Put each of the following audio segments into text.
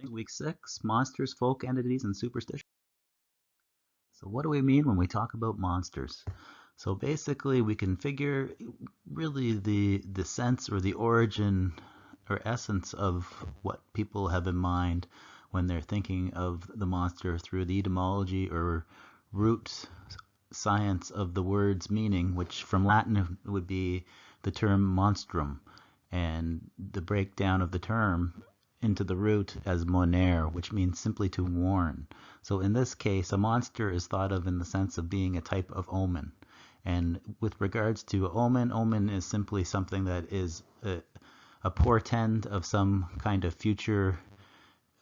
Week 6, Monsters, Folk Entities, and Superstition. So what do we mean when we talk about monsters? So basically we can figure really the sense or the origin or essence of what people have in mind when they're thinking of the monster through the etymology or root science of the word's meaning, which from Latin would be the term monstrum, and the breakdown of the term into the root as monere, which means simply to warn. So in this case, a monster is thought of in the sense of being a type of omen. And with regards to omen, omen is simply something that is a portend of some kind of future,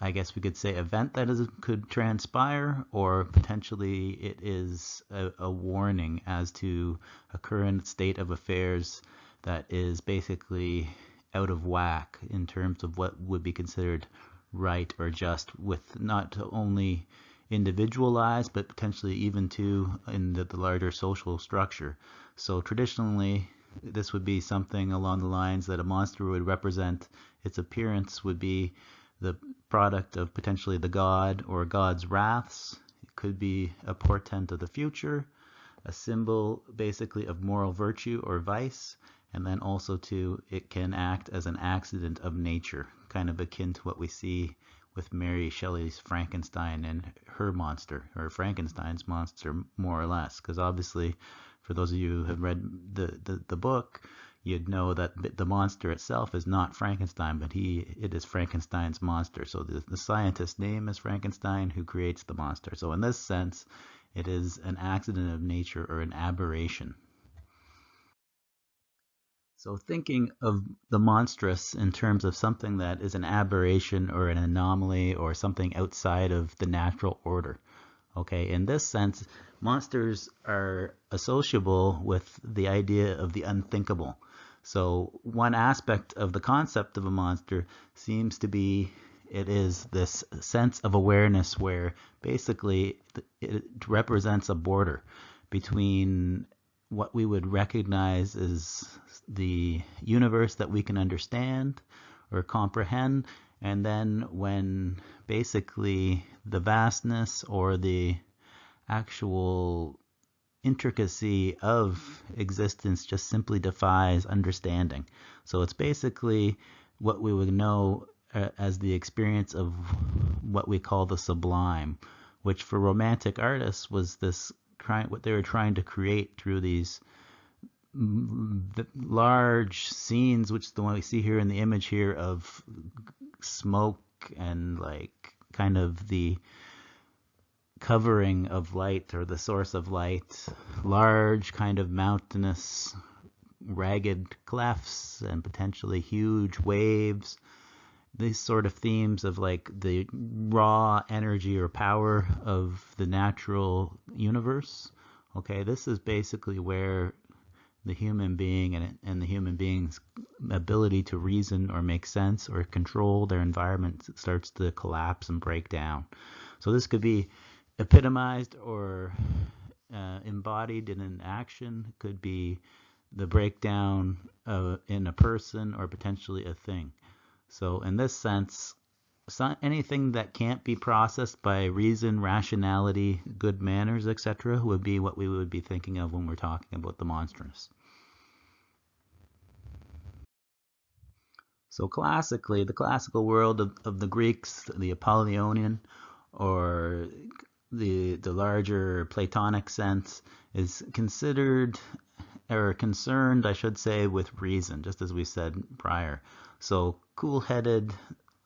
I guess we could say, event that could transpire, or potentially it is a warning as to a current state of affairs that is basically out of whack in terms of what would be considered right or just, with not only individual lives but potentially even too in the larger social structure. So traditionally this would be something along the lines that a monster would represent, its appearance would be the product of potentially the god or god's wraths. It could be a portent of the future, a symbol basically of moral virtue or vice, and then also too it can act as an accident of nature, kind of akin to what we see with Mary Shelley's Frankenstein and her monster, or Frankenstein's monster, more or less. Because obviously, for those of you who have read the book, you'd know that the monster itself is not Frankenstein, but it is Frankenstein's monster. So the scientist's name is Frankenstein, who creates the monster. So in this sense, it is an accident of nature or an aberration. So thinking of the monstrous in terms of something that is an aberration or an anomaly or something outside of the natural order. Okay, in this sense, monsters are associable with the idea of the unthinkable. So one aspect of the concept of a monster seems to be it is this sense of awareness where basically it represents a border between what we would recognize as the universe that we can understand or comprehend, and then when basically the vastness or the actual intricacy of existence just simply defies understanding. So it's basically what we would know as the experience of what we call the sublime, which for romantic artists was this what they were trying to create through these large scenes, which is the one we see here in the image here of smoke and like kind of the covering of light or the source of light, large kind of mountainous ragged clefts and potentially huge waves. These sort of themes of like the raw energy or power of the natural universe. Okay, this is basically where the human being and the human being's ability to reason or make sense or control their environment starts to collapse and break down. So this could be epitomized or embodied in an action. It could be the breakdown in a person or potentially a thing. So in this sense, anything that can't be processed by reason, rationality, good manners, etc. would be what we would be thinking of when we're talking about the monstrous. So classically, the classical world of the Greeks, the Apollonian, or the larger Platonic sense, is considered or concerned, I should say, with reason, just as we said prior. So cool-headed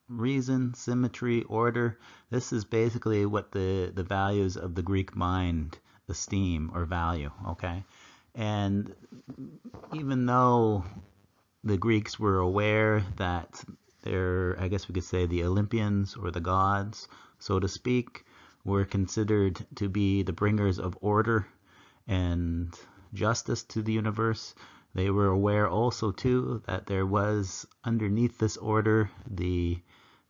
reason, symmetry, order, this is basically what the values of the Greek mind esteem or value, okay? And even though the Greeks were aware that I guess we could say the Olympians or the gods, so to speak, were considered to be the bringers of order and justice to the universe, they were aware also too that there was underneath this order the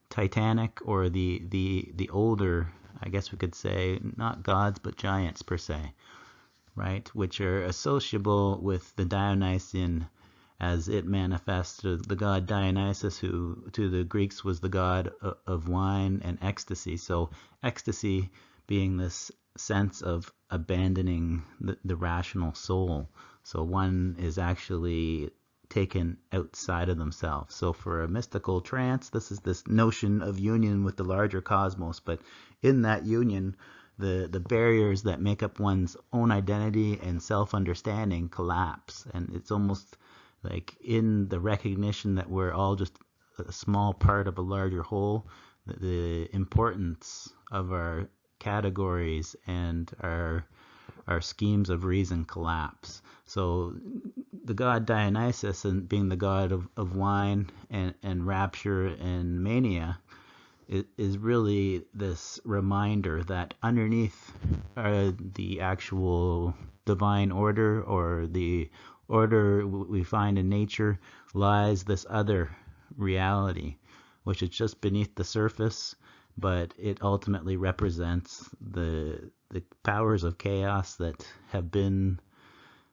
Titanic or the older, I guess we could say, not gods but giants per se, right, which are associable with the Dionysian as it manifests to the god Dionysus, who to the Greeks was the god of wine and ecstasy. So ecstasy being this sense of abandoning the rational soul. So one is actually taken outside of themselves. So for a mystical trance, this is this notion of union with the larger cosmos, but in that union, the barriers that make up one's own identity and self-understanding collapse. And it's almost like in the recognition that we're all just a small part of a larger whole, the importance of our categories and our schemes of reason collapse. So the god Dionysus, and being the god of wine and rapture and mania, is really this reminder that underneath the actual divine order, or the order we find in nature, lies this other reality, which is just beneath the surface, but it ultimately represents the powers of chaos that have been,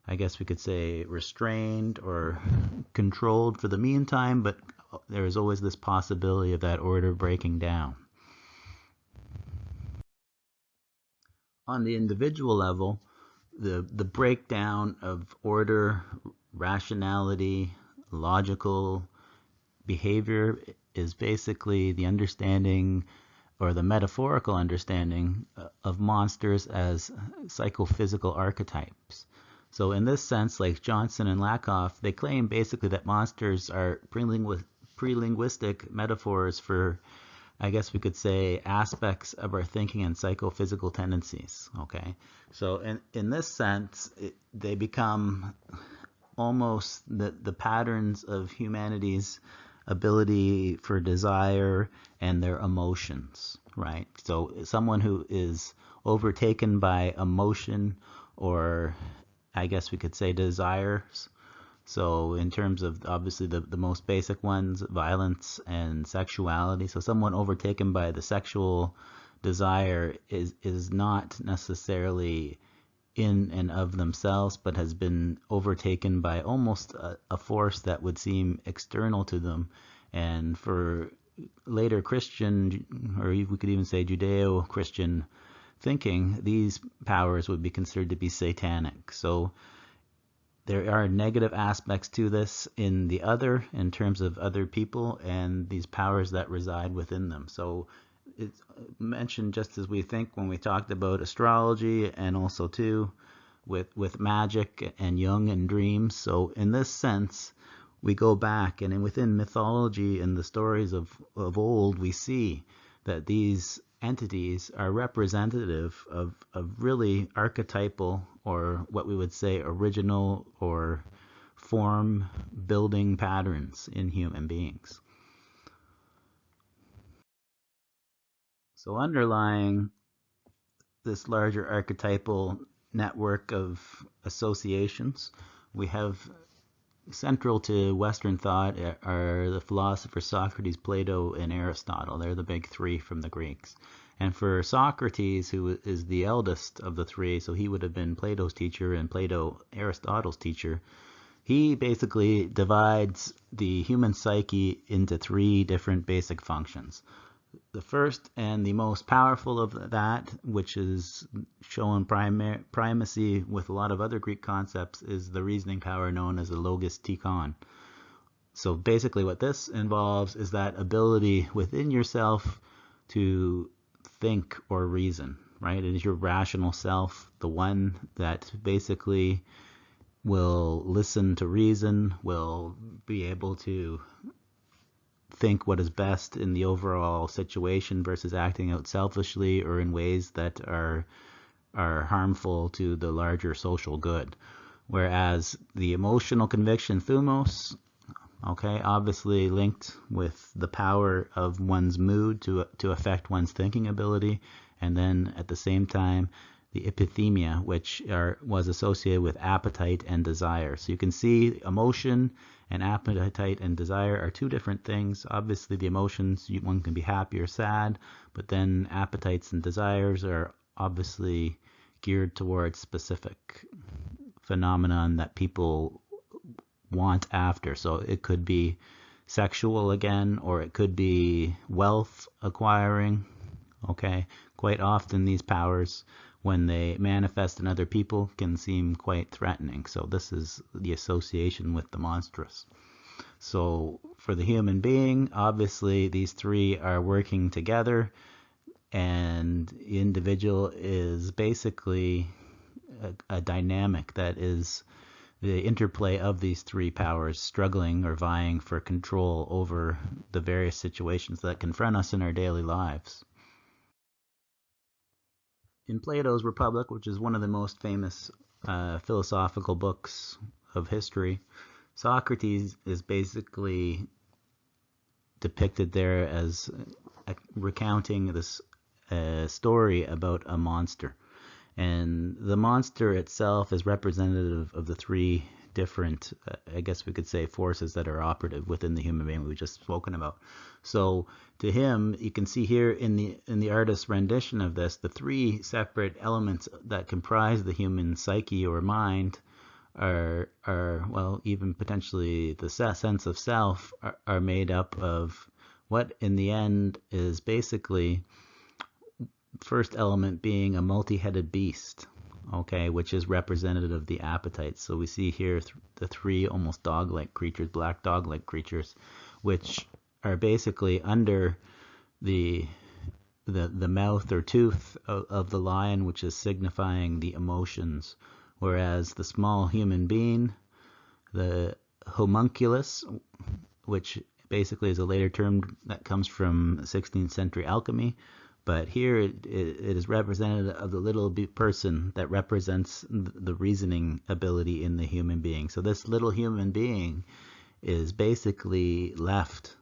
I guess we could say, restrained or controlled for the meantime, but there is always this possibility of that order breaking down. On the individual level, the breakdown of order, rationality, logical behavior is basically the understanding, or the metaphorical understanding, of monsters as psychophysical archetypes. So in this sense, like Johnson and Lakoff, they claim basically that monsters are pre-linguistic metaphors for, I guess we could say, aspects of our thinking and psychophysical tendencies. Okay, so in this sense, they become almost the patterns of humanity's ability for desire and their emotions, right? So someone who is overtaken by emotion, or I guess we could say desires. So in terms of obviously the most basic ones, violence and sexuality. So someone overtaken by the sexual desire is not necessarily in and of themselves, but has been overtaken by almost a force that would seem external to them. And for later Christian, or we could even say Judeo-Christian thinking, these powers would be considered to be satanic. So there are negative aspects to this in the other, in terms of other people and these powers that reside within them. So it's mentioned just as we think when we talked about astrology, and also too with magic and Jung and dreams. So in this sense, we go back, and within mythology and the stories of old, we see that these entities are representative of really archetypal, or what we would say original or form building patterns in human beings. So underlying this larger archetypal network of associations, we have, central to Western thought, are the philosophers Socrates, Plato, and Aristotle. They're the big three from the Greeks. And for Socrates, who is the eldest of the three, so he would have been Plato's teacher and Plato Aristotle's teacher, he basically divides the human psyche into three different basic functions. The first and the most powerful of that, which is shown primacy with a lot of other Greek concepts, is the reasoning power known as the logos tikon. So basically what this involves is that ability within yourself to think or reason, right? It is your rational self, the one that basically will listen to reason, will be able to think what is best in the overall situation versus acting out selfishly or in ways that are harmful to the larger social good. Whereas the emotional conviction, thumos, okay, obviously linked with the power of one's mood to affect one's thinking ability, and then at the same time the epithemia, which was associated with appetite and desire. So you can see emotion and appetite and desire are two different things. Obviously the emotions, one can be happy or sad, but then appetites and desires are obviously geared towards specific phenomenon that people want after. So it could be sexual again, or it could be wealth acquiring. Okay, quite often these powers, when they manifest in other people, can seem quite threatening. So this is the association with the monstrous. So for the human being, obviously these three are working together, and the individual is basically a dynamic that is the interplay of these three powers struggling or vying for control over the various situations that confront us in our daily lives. In Plato's Republic, which is one of the most famous philosophical books of history, Socrates is basically depicted there as recounting this story about a monster. And the monster itself is representative of the three different, I guess we could say, forces that are operative within the human being we've just spoken about. So to him, you can see here in the artist's rendition of this, the three separate elements that comprise the human psyche or mind are well, even potentially the sense of self, are made up of what in the end is basically first element being a multi-headed beast, okay, which is representative of the appetite. So we see here the three almost dog-like creatures, black dog-like creatures, which are basically under the mouth or tooth of the lion, which is signifying the emotions, whereas the small human being, the homunculus, which basically is a later term that comes from 16th century alchemy, but here it is representative of the little person that represents the reasoning ability in the human being. So this little human being is basically left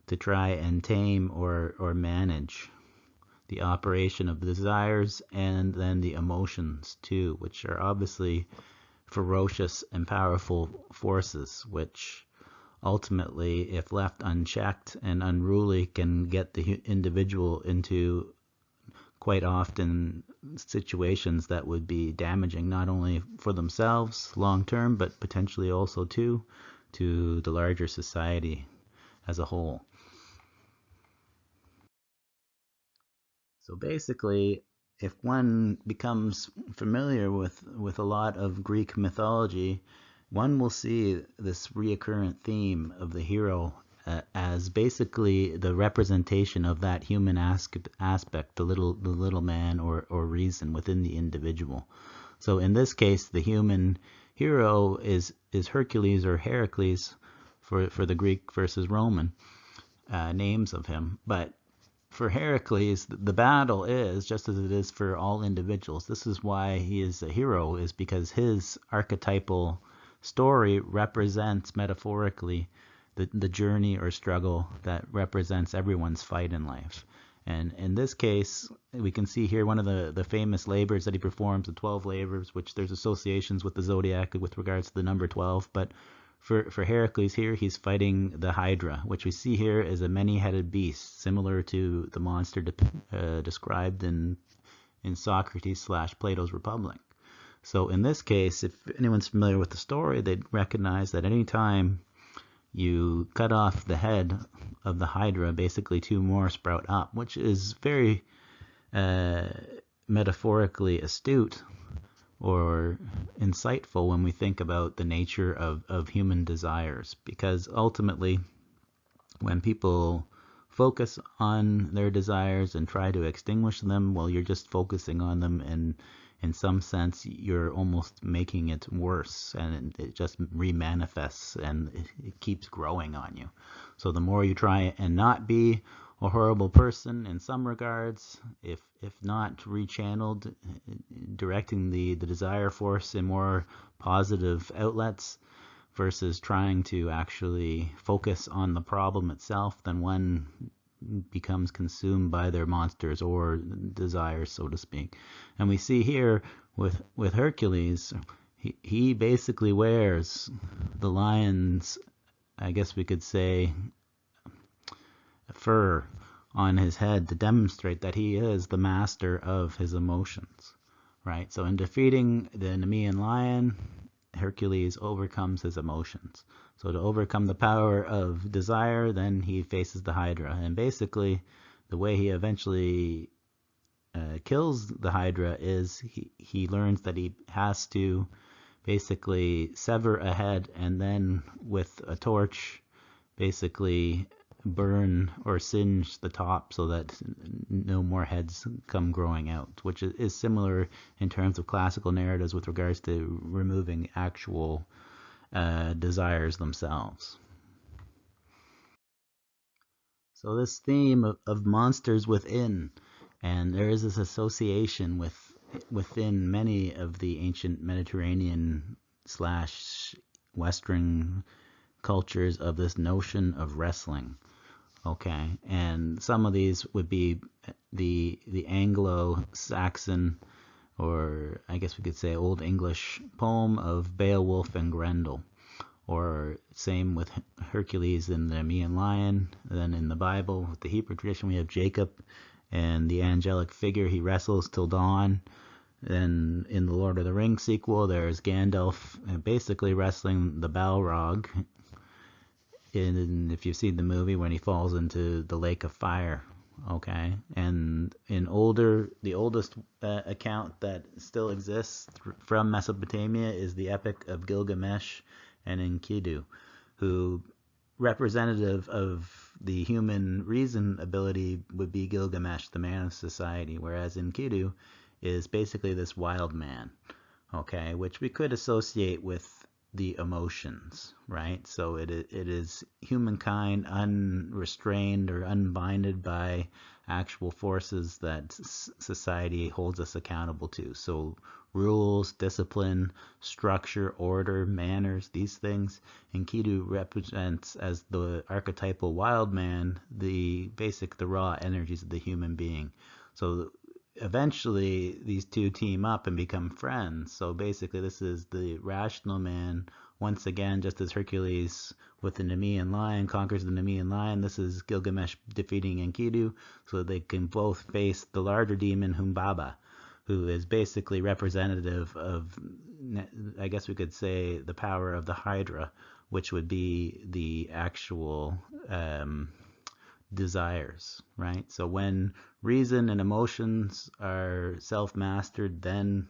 to try and tame or manage the operation of the desires and then the emotions too, which are obviously ferocious and powerful forces, which ultimately, if left unchecked and unruly, can get the individual into quite often situations that would be damaging not only for themselves long term, but potentially also to the larger society as a whole. So basically, if one becomes familiar with a lot of Greek mythology, one will see this reoccurrent theme of the hero as basically the representation of that human aspect, the little man or reason within the individual. So in this case, the human hero is Hercules or Heracles for the Greek versus Roman names of him. But for Heracles, the battle is just as it is for all individuals. This is why he is a hero, is because his archetypal story represents metaphorically the journey or struggle that represents everyone's fight in life. And in this case, we can see here one of the famous labors that he performs, the 12 labors, which there's associations with the zodiac with regards to the number 12. But for Heracles here, he's fighting the Hydra, which we see here is a many-headed beast, similar to the monster described in Socrates / Plato's Republic. So in this case, if anyone's familiar with the story, they'd recognize that any time you cut off the head of the Hydra, basically two more sprout up, which is very metaphorically astute or insightful when we think about the nature of human desires. Because ultimately, when people focus on their desires and try to extinguish them, well, you're just focusing on them, and in some sense you're almost making it worse, and it just remanifests and it keeps growing on you. So the more you try and not be a horrible person in some regards, if not rechanneled, directing the desire force in more positive outlets versus trying to actually focus on the problem itself, then one becomes consumed by their monsters or desires, so to speak. And we see here with Hercules, he basically wears the lion's, I guess we could say, fur on his head to demonstrate that he is the master of his emotions, right? So in defeating the Nemean lion, Hercules overcomes his emotions. So to overcome the power of desire, then he faces the Hydra. And basically, the way he eventually kills the Hydra is he learns that he has to basically sever a head and then with a torch basically burn or singe the top so that no more heads come growing out, which is similar in terms of classical narratives with regards to removing actual desires themselves. So this theme of monsters within, and there is this association within many of the ancient Mediterranean slash Western cultures of this notion of wrestling. Okay, and some of these would be the Anglo-Saxon, or I guess we could say Old English poem of Beowulf and Grendel, or same with Hercules and the Nemean lion. Then in the Bible, with the Hebrew tradition, we have Jacob and the angelic figure. He wrestles till dawn. Then in the Lord of the Rings sequel, there's Gandalf basically wrestling the Balrog. If you've seen the movie, when he falls into the lake of fire, okay, and the oldest account that still exists from Mesopotamia is the Epic of Gilgamesh and Enkidu, who representative of the human reason ability would be Gilgamesh, the man of society, whereas Enkidu is basically this wild man, okay, which we could associate with the emotions, right? So it is humankind unrestrained or unbinded by actual forces that society holds us accountable to. So rules, discipline, structure, order, manners, these things. Enkidu represents as the archetypal wild man, the raw energies of the human being. So eventually these two team up and become friends. So basically this is the rational man once again, just as Hercules with the Nemean lion conquers the Nemean lion. This is Gilgamesh defeating Enkidu so they can both face the larger demon Humbaba, who is basically representative of, I guess we could say, the power of the Hydra, which would be the actual desires, right? So when reason and emotions are self-mastered, then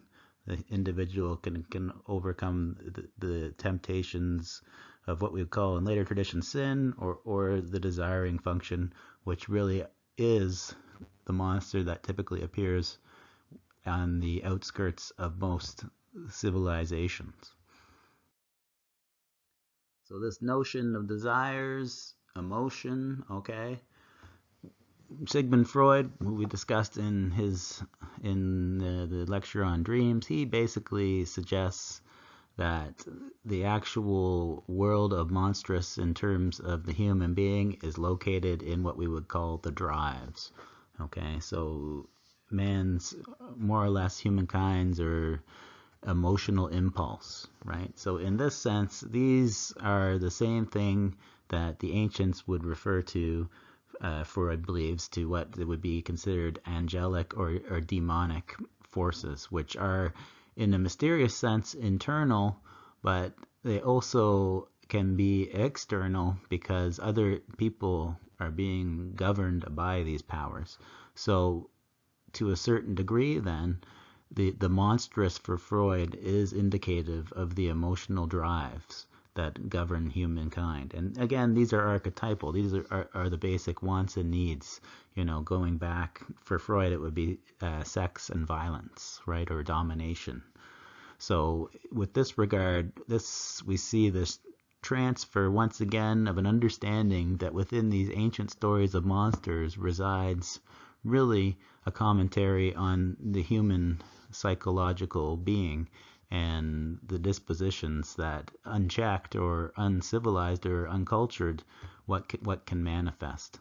the individual can overcome the temptations of what we would call in later tradition sin, or the desiring function, which really is the monster that typically appears on the outskirts of most civilizations. So this notion of desires, emotion, okay, Sigmund Freud, who we discussed in the lecture on dreams, he basically suggests that the actual world of monstrous in terms of the human being is located in what we would call the drives. Okay, so man's, more or less humankind's, or emotional impulse, right? So in this sense, these are the same thing that the ancients would refer to, Freud believes, to what would be considered angelic or demonic forces, which are in a mysterious sense internal, but they also can be external because other people are being governed by these powers. So to a certain degree then, the monstrous for Freud is indicative of the emotional drives that govern humankind. And again, these are archetypal. These are the basic wants and needs. Going back, for Freud, it would be sex and violence, right, or domination. So with this regard, we see this transfer once again of an understanding that within these ancient stories of monsters resides really a commentary on the human psychological being and the dispositions that, unchecked or uncivilized or uncultured, what can manifest.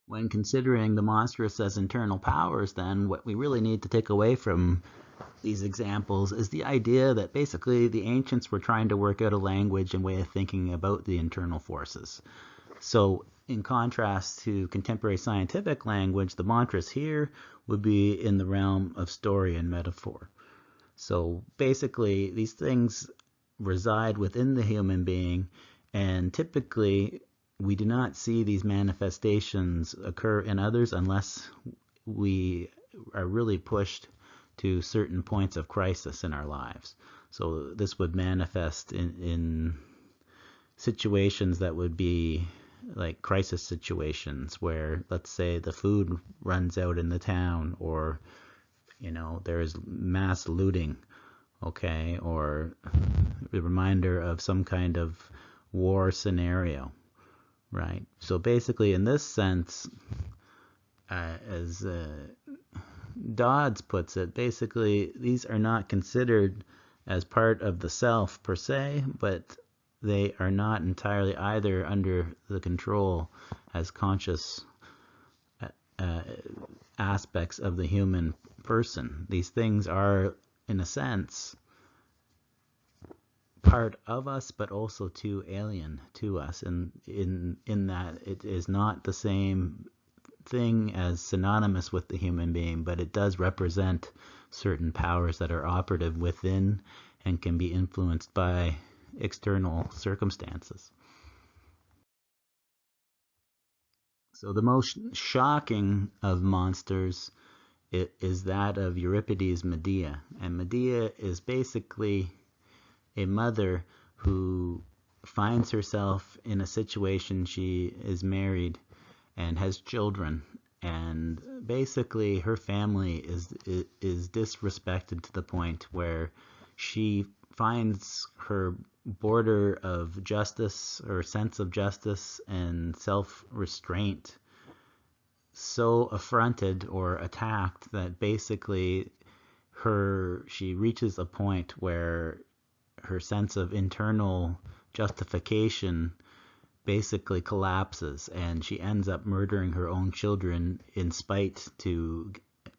When considering the monstrous as internal powers, then what we really need to take away from these examples is the idea that basically the ancients were trying to work out a language and way of thinking about the internal forces. So in contrast to contemporary scientific language, the monstrous here would be in the realm of story and metaphor. So basically, these things reside within the human being, and typically we do not see these manifestations occur in others unless we are really pushed to certain points of crisis in our lives. So this would manifest in situations that would be like crisis situations where, let's say, the food runs out in the town, or there is mass looting, okay, or a reminder of some kind of war scenario, right? So basically, in this sense, as Dodds puts it, basically these are not considered as part of the self per se, but they are not entirely either under the control as conscious aspects of the human person. These things are, in a sense, part of us, but also too alien to us, and in that it is not the same thing as synonymous with the human being, but it does represent certain powers that are operative within and can be influenced by external circumstances. So the most shocking of monsters is that of Euripides' Medea. And Medea is basically a mother who finds herself in a situation. She is married and has children, and basically her family is disrespected to the point where she finds her border of justice, or sense of justice and self-restraint, so affronted or attacked that basically she reaches a point where her sense of internal justification basically collapses, and she ends up murdering her own children in spite to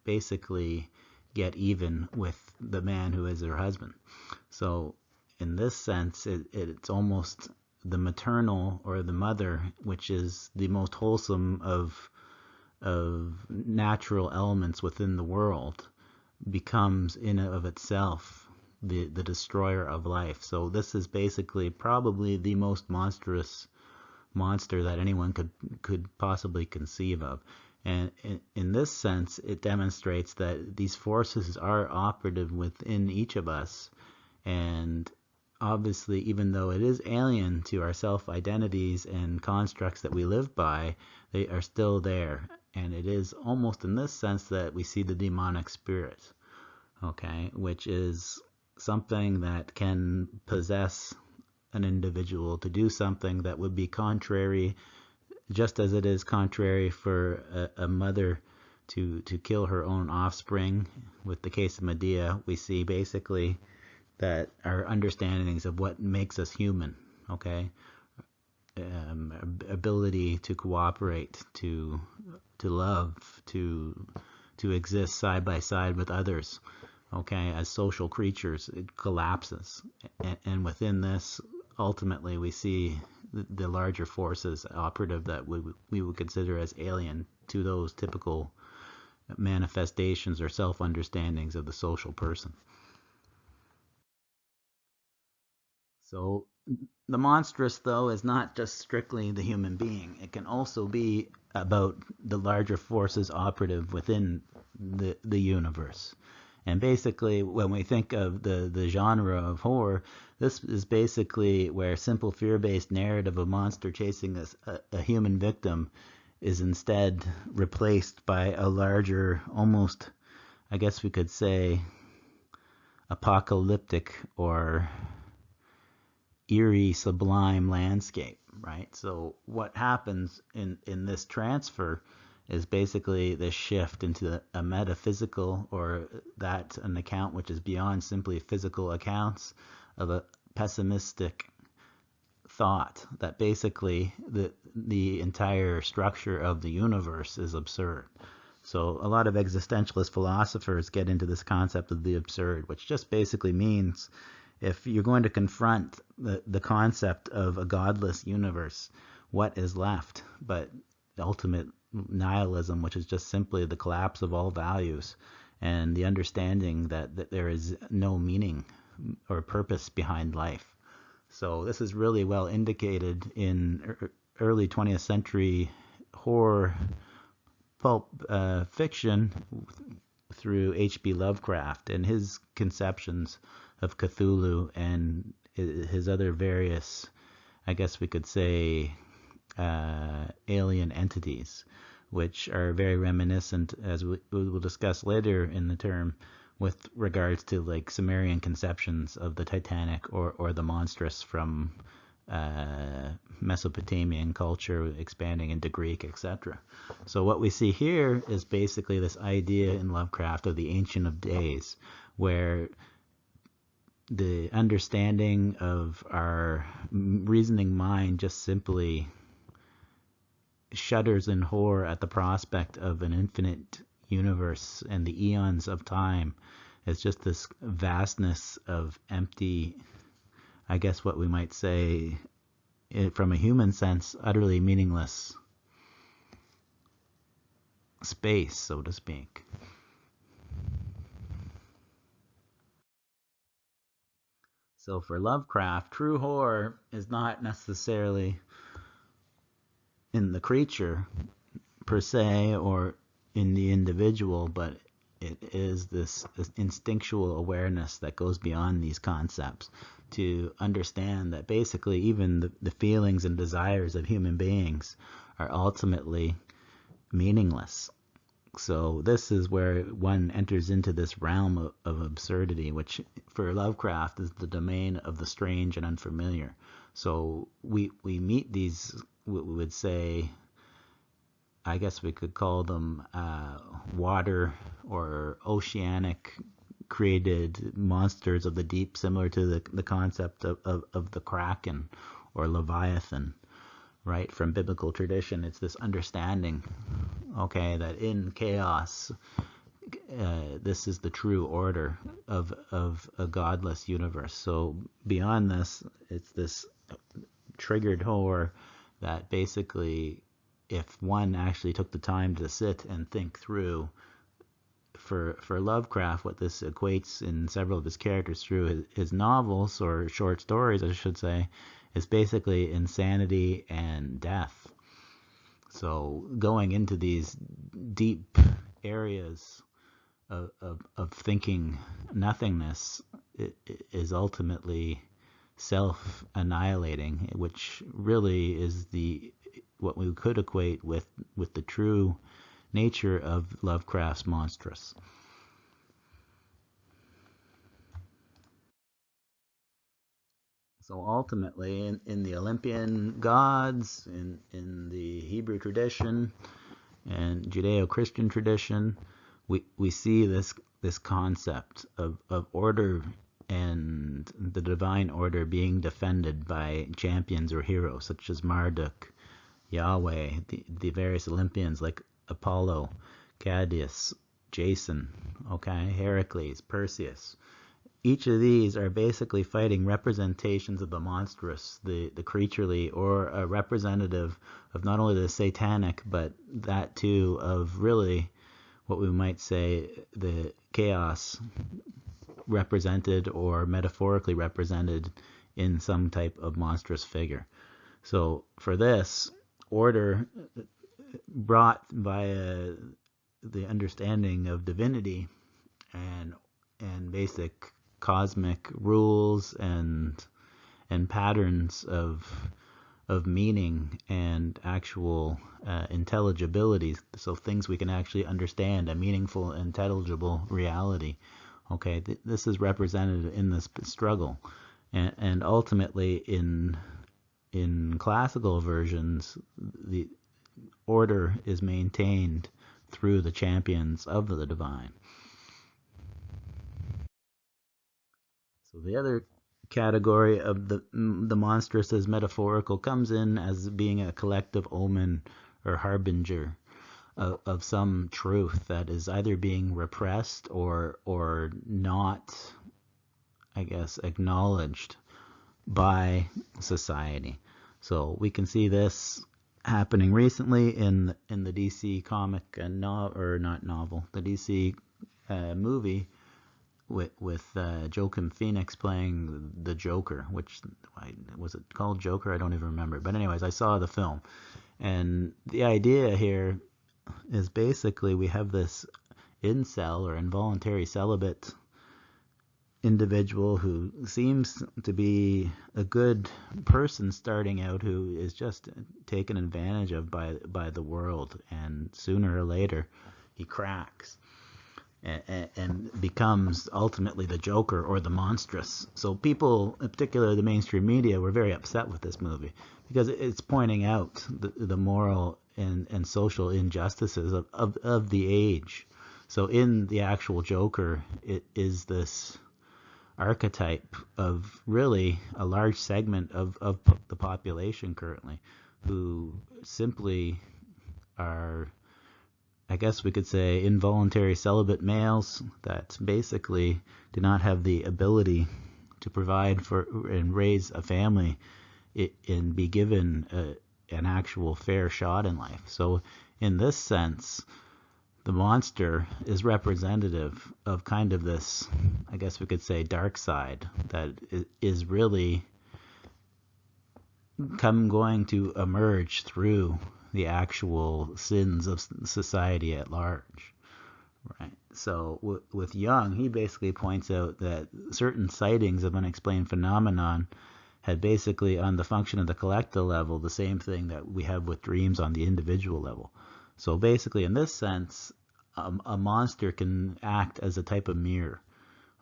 basically get even with the man who is her husband. So in this sense, it's almost the maternal, or the mother, which is the most wholesome of natural elements within the world, becomes in and of itself the destroyer of life. So this is basically probably the most monstrous monster that anyone could possibly conceive of. And in this sense, it demonstrates that these forces are operative within each of us, and obviously, even though it is alien to our self-identities and constructs that we live by, they are still there. And it is almost in this sense that we see the demonic spirit, okay, which is something that can possess an individual to do something that would be contrary, just as it is contrary for a mother to kill her own offspring. With the case of Medea, we see basically that our understandings of what makes us human, okay, ability to cooperate, to love, to exist side by side with others, okay, as social creatures, it collapses. And within this, ultimately, we see the larger forces operative that we would consider as alien to those typical manifestations or self-understandings of the social person. So the monstrous, though, is not just strictly the human being. It can also be about the larger forces operative within the universe. And basically, when we think of the genre of horror, this is basically where simple fear-based narrative of monster chasing a human victim is instead replaced by a larger, almost, I guess we could say, apocalyptic or eerie, sublime landscape, right? So what happens in this transfer is basically this shift into a metaphysical, or that an account which is beyond simply physical accounts of a pessimistic thought that basically the entire structure of the universe is absurd. So a lot of existentialist philosophers get into this concept of the absurd, which just basically means if you're going to confront the concept of a godless universe, what is left but ultimate nihilism, which is just simply the collapse of all values and the understanding that there is no meaning or purpose behind life. So this is really well indicated in early 20th century horror pulp fiction through H.P. Lovecraft and his conceptions of Cthulhu and his other various, I guess we could say, alien entities, which are very reminiscent, as we will discuss later in the term, with regards to like Sumerian conceptions of the Titanic or the monstrous from Mesopotamian culture expanding into Greek, etc. So what we see here is basically this idea in Lovecraft of the Ancient of Days, where the understanding of our reasoning mind just simply shudders in horror at the prospect of an infinite universe and the eons of time. It's just this vastness of empty, I guess what we might say, from a human sense, utterly meaningless space, so to speak. So for Lovecraft, true horror is not necessarily in the creature per se or in the individual, but it is this instinctual awareness that goes beyond these concepts to understand that basically even the feelings and desires of human beings are ultimately meaningless. So this is where one enters into this realm of absurdity, which for Lovecraft is the domain of the strange and unfamiliar. So we meet these, we would say, I guess we could call them water or oceanic created monsters of the deep, similar to the concept of the Kraken or Leviathan, right? From biblical tradition, it's this understanding, okay, that in chaos, this is the true order of a godless universe. So beyond this, it's this triggered horror that basically, if one actually took the time to sit and think through, for Lovecraft, what this equates in several of his characters through his novels, or short stories, I should say, is basically insanity and death. So going into these deep areas of thinking nothingness is ultimately self-annihilating, which really is what we could equate with the true nature of Lovecraft's monstrous. So ultimately, in the Olympian gods, in the Hebrew tradition and Judeo-Christian tradition, we see this concept of order and the divine order being defended by champions or heroes such as Marduk, Yahweh, the various Olympians like Apollo, Cadius, Jason, okay, Heracles, Perseus. Each of these are basically fighting representations of the monstrous, the creaturely, or a representative of not only the satanic, but that too of really what we might say the chaos represented or metaphorically represented in some type of monstrous figure. So for this, order brought via the understanding of divinity and basic cosmic rules and patterns of meaning and actual intelligibility, so things we can actually understand, a meaningful, intelligible reality. Okay, this is represented in this struggle, and ultimately in classical versions, the order is maintained through the champions of the divine. So the other category of the monstrous as metaphorical comes in as being a collective omen or harbinger of some truth that is either being repressed or not, I guess, acknowledged by society. So we can see this happening recently in the DC comic the DC movie with Joaquin Phoenix playing the Joker, which was it called Joker? I don't even remember. But anyways, I saw the film, and the idea here is basically we have this incel or involuntary celibate individual who seems to be a good person starting out, who is just taken advantage of by the world, and sooner or later he cracks and becomes ultimately the Joker or the monstrous. So people, in particular the mainstream media, were very upset with this movie because it's pointing out the moral and social injustices of the age. So in the actual Joker, it is this archetype of really a large segment of the population currently who simply are, I guess we could say, involuntary celibate males that basically do not have the ability to provide for and raise a family and be given an actual fair shot in life. So in this sense, the monster is representative of kind of this, I guess we could say, dark side that is really going to emerge through the actual sins of society at large, right? So with Jung, he basically points out that certain sightings of unexplained phenomenon had basically, on the function of the collective level, the same thing that we have with dreams on the individual level. So basically, in this sense, a monster can act as a type of mirror,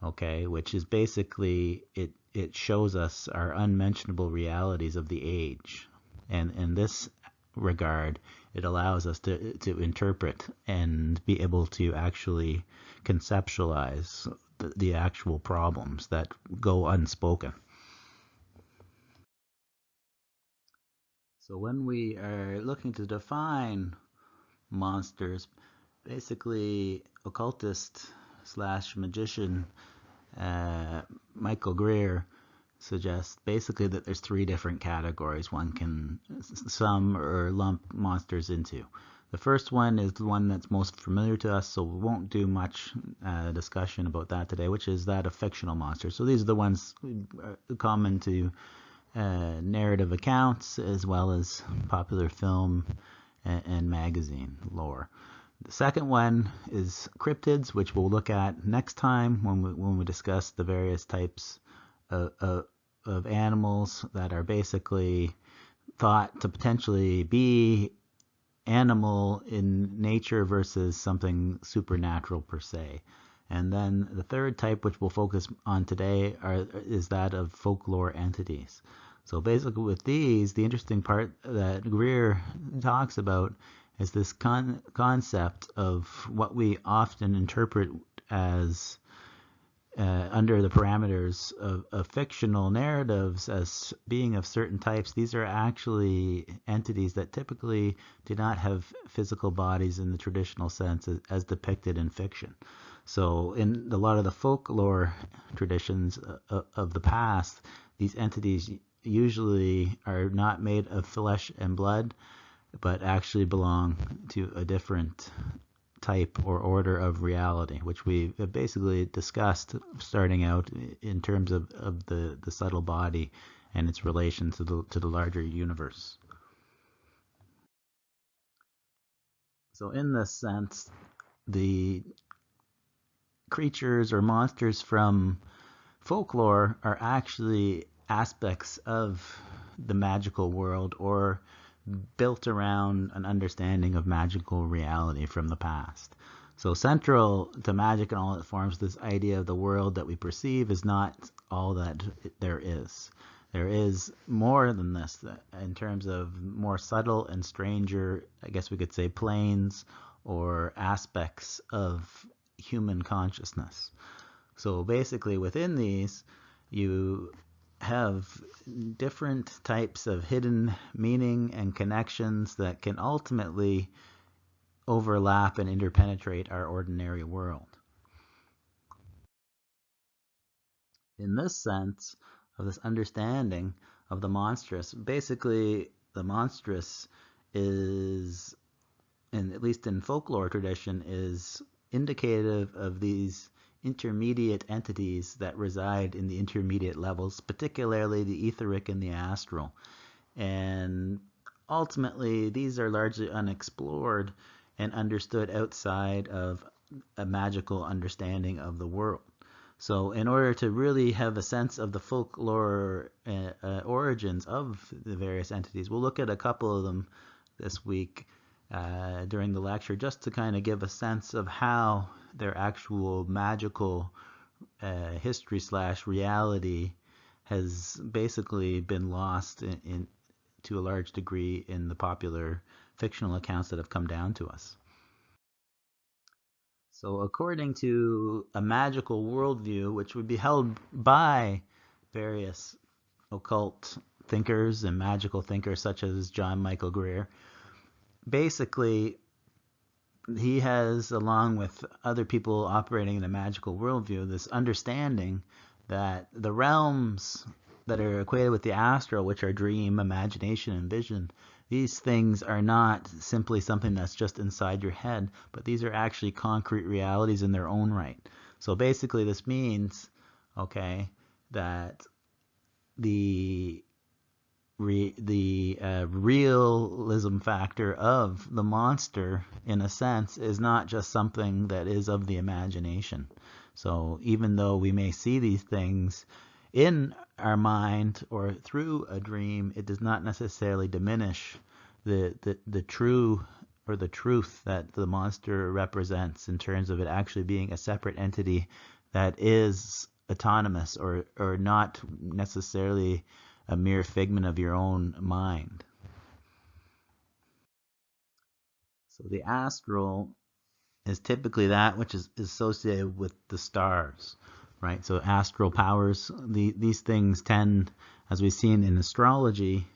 okay, which is basically, it shows us our unmentionable realities of the age. And in this regard, it allows us to interpret and be able to actually conceptualize the actual problems that go unspoken. So when we are looking to define monsters, basically occultist / magician Michael Greer suggests basically that there's three different categories one can sum or lump monsters into. The first one is the one that's most familiar to us, so we won't do much discussion about that today, which is that of fictional monsters. So these are the ones common to narrative accounts as well as popular film and magazine lore. The second one is cryptids, which we'll look at next time when we discuss the various types of animals that are basically thought to potentially be animal in nature versus something supernatural per se. And then the third type, which we'll focus on today, is that of folklore entities. So basically with these, the interesting part that Greer talks about is this concept of what we often interpret as under the parameters of fictional narratives as being of certain types. These are actually entities that typically do not have physical bodies in the traditional sense as depicted in fiction. So in a lot of the folklore traditions of the past, these entities usually are not made of flesh and blood, but actually belong to a different type or order of reality, which we have basically discussed starting out in terms of the subtle body and its relation to the larger universe. So in this sense, the creatures or monsters from folklore are actually aspects of the magical world or built around an understanding of magical reality from the past. So central to magic in all its forms, this idea of the world that we perceive is not all that there is. There is more than this in terms of more subtle and stranger, I guess we could say, planes or aspects of human consciousness. So basically within these, you have different types of hidden meaning and connections that can ultimately overlap and interpenetrate our ordinary world. In this sense of this understanding of the monstrous, basically the monstrous is, and at least in folklore tradition, is indicative of these intermediate entities that reside in the intermediate levels, particularly the etheric and the astral. And ultimately, these are largely unexplored and understood outside of a magical understanding of the world. So in order to really have a sense of the folklore origins of the various entities, we'll look at a couple of them this week during the lecture, just to kind of give a sense of how their actual magical history / reality has basically been lost to a large degree in the popular fictional accounts that have come down to us. So according to a magical worldview, which would be held by various occult thinkers and magical thinkers such as John Michael Greer, basically he has, along with other people operating in a magical worldview, this understanding that the realms that are equated with the astral, which are dream, imagination, and vision, these things are not simply something that's just inside your head, but these are actually concrete realities in their own right. So basically this means, okay, that the realism factor of the monster, in a sense, is not just something that is of the imagination. So even though we may see these things in our mind or through a dream, it does not necessarily diminish the true or the truth that the monster represents in terms of it actually being a separate entity that is autonomous or not necessarily a mere figment of your own mind. So the astral is typically that which is associated with the stars, right? So astral powers, these things tend, as we've seen in astrology,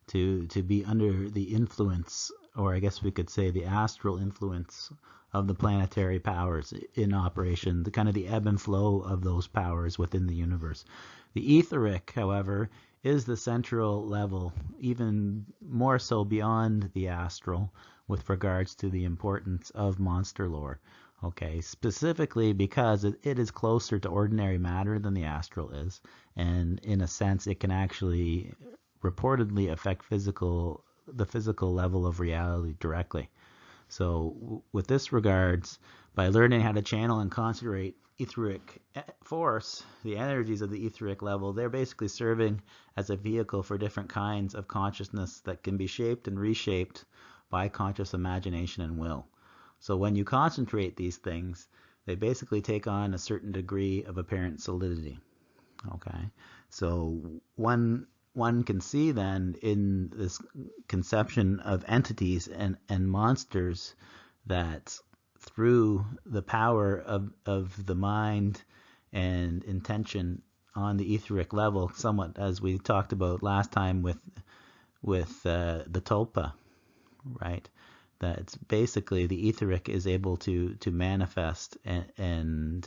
to be under the influence, or I guess we could say the astral influence of the planetary powers in operation, the kind of the ebb and flow of those powers within the universe. The etheric, however, is the central level, even more so beyond the astral, with regards to the importance of monster lore. Okay, specifically because it is closer to ordinary matter than the astral is, and in a sense it can actually reportedly affect the physical level of reality directly. So with this regards, by learning how to channel and concentrate etheric force, the energies of the etheric level, they're basically serving as a vehicle for different kinds of consciousness that can be shaped and reshaped by conscious imagination and will. So when you concentrate these things, they basically take on a certain degree of apparent solidity. Okay, so one can see then in this conception of entities and monsters that through the power of the mind and intention on the etheric level, somewhat as we talked about last time with the tulpa, right? That basically the etheric is able to manifest and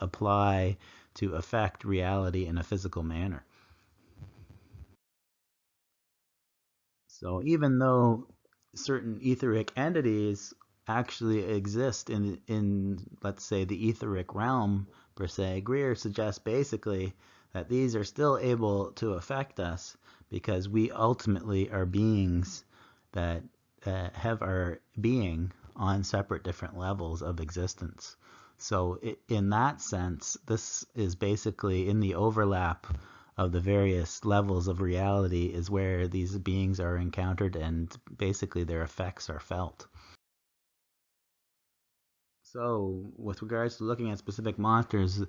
apply to affect reality in a physical manner. So even though certain etheric entities actually exist in let's say the etheric realm per se, Greer suggests basically that these are still able to affect us because we ultimately are beings that have our being on separate different levels of existence. So in that sense, this is basically in the overlap of the various levels of reality is where these beings are encountered and basically their effects are felt. So with regards to looking at specific monsters,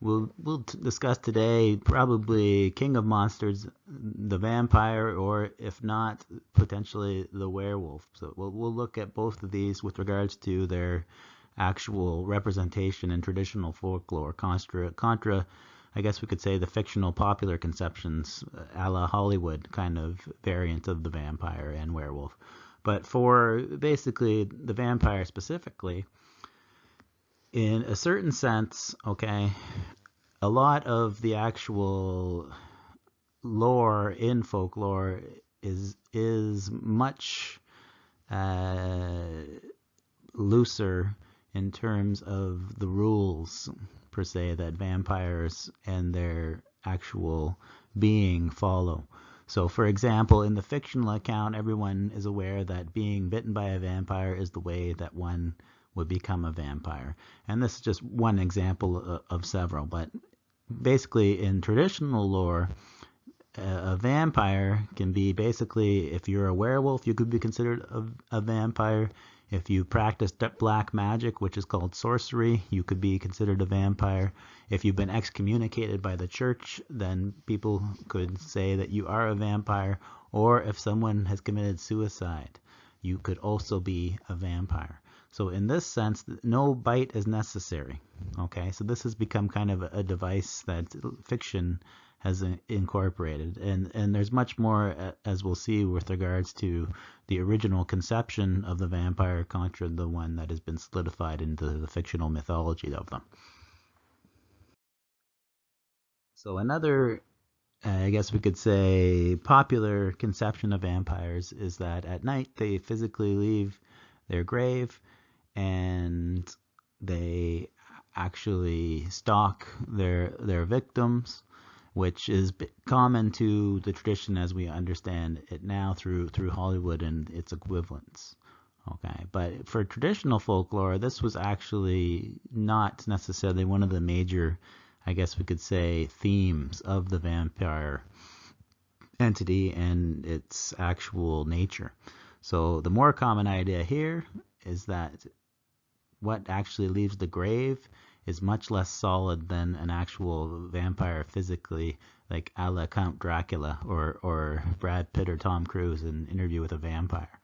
we'll discuss today probably King of Monsters, the vampire, or if not, potentially the werewolf. So we'll look at both of these with regards to their actual representation in traditional folklore, contra I guess we could say the fictional popular conceptions, a la Hollywood kind of variant of the vampire and werewolf. But for basically the vampire specifically, in a certain sense, okay, a lot of the actual lore in folklore is much looser in terms of the rules, per se, that vampires and their actual being follow. So, for example, in the fictional account, everyone is aware that being bitten by a vampire is the way that one would become a vampire. And this is just one example of several. But basically, in traditional lore, a vampire can be basically, if you're a werewolf, you could be considered a vampire. If you practice black magic, which is called sorcery, you could be considered a vampire. If you've been excommunicated by the church, then people could say that you are a vampire. Or if someone has committed suicide, you could also be a vampire. So in this sense, no bite is necessary. Okay, so this has become kind of a device that fiction has incorporated, and there's much more, as we'll see, with regards to the original conception of the vampire contra the one that has been solidified into the fictional mythology of them. So another, I guess we could say, popular conception of vampires is that at night they physically leave their grave and they actually stalk their victims, which is common to the tradition as we understand it now through Hollywood and its equivalents. Okay, but for traditional folklore, this was actually not necessarily one of the major, I guess we could say, themes of the vampire entity and its actual nature. So the more common idea here is that what actually leaves the grave is much less solid than an actual vampire physically, like a la Count Dracula or Brad Pitt or Tom Cruise in Interview with a Vampire,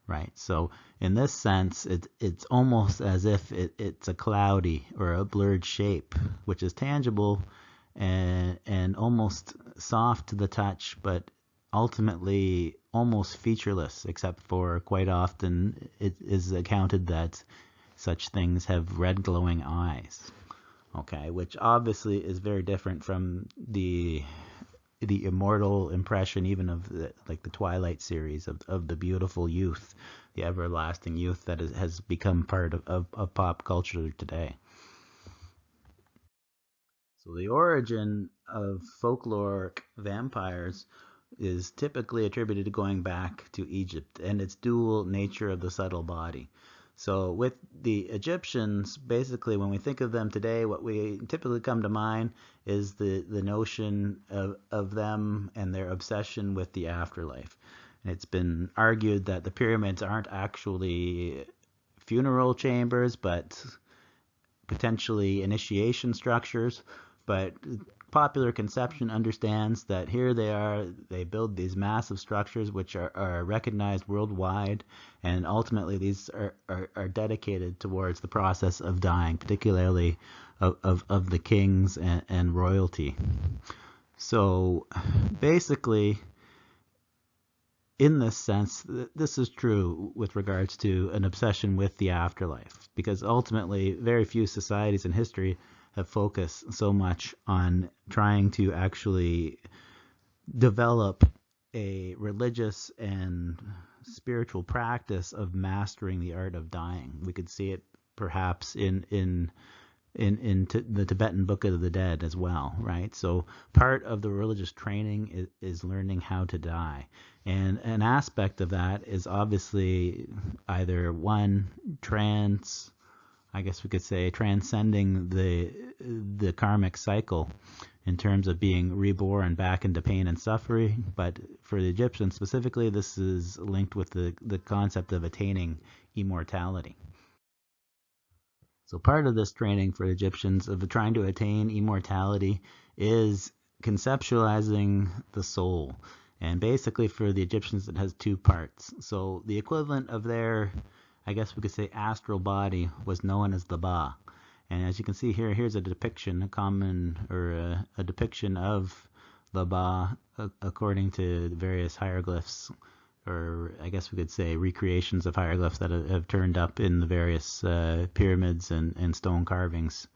right? So in this sense, it's almost as if it's a cloudy or a blurred shape, which is tangible and almost soft to the touch, but ultimately almost featureless, except for quite often it is accounted that such things have red glowing eyes, okay, which obviously is very different from the immortal impression even of the Twilight series of the beautiful youth, the everlasting youth that has become part of pop culture today. So the origin of folkloric vampires is typically attributed to going back to Egypt and its dual nature of the subtle body. So with the Egyptians, basically when we think of them today, what we typically come to mind is the notion of them and their obsession with the afterlife. It's been argued that the pyramids aren't actually funeral chambers, but potentially initiation structures. But popular conception understands that here they build these massive structures which are recognized worldwide, and ultimately these are dedicated towards the process of dying, particularly of the kings and royalty. So basically, in this sense, this is true with regards to an obsession with the afterlife, because ultimately very few societies in history have focused so much on trying to actually develop a religious and spiritual practice of mastering the art of dying. We could see it perhaps in the Tibetan Book of the Dead as well, right? So part of the religious training is learning how to die. And an aspect of that is obviously either one, I guess we could say transcending the karmic cycle in terms of being reborn back into pain and suffering. But for the Egyptians specifically, this is linked with the concept of attaining immortality. So part of this training for Egyptians of trying to attain immortality is conceptualizing the soul. And basically for the Egyptians it has two parts. So the equivalent of their, I guess we could say, astral body was known as the Ba. And as you can see here, here's a depiction, a depiction of the Ba according to various hieroglyphs, or I guess we could say recreations of hieroglyphs that have turned up in the various pyramids and stone carvings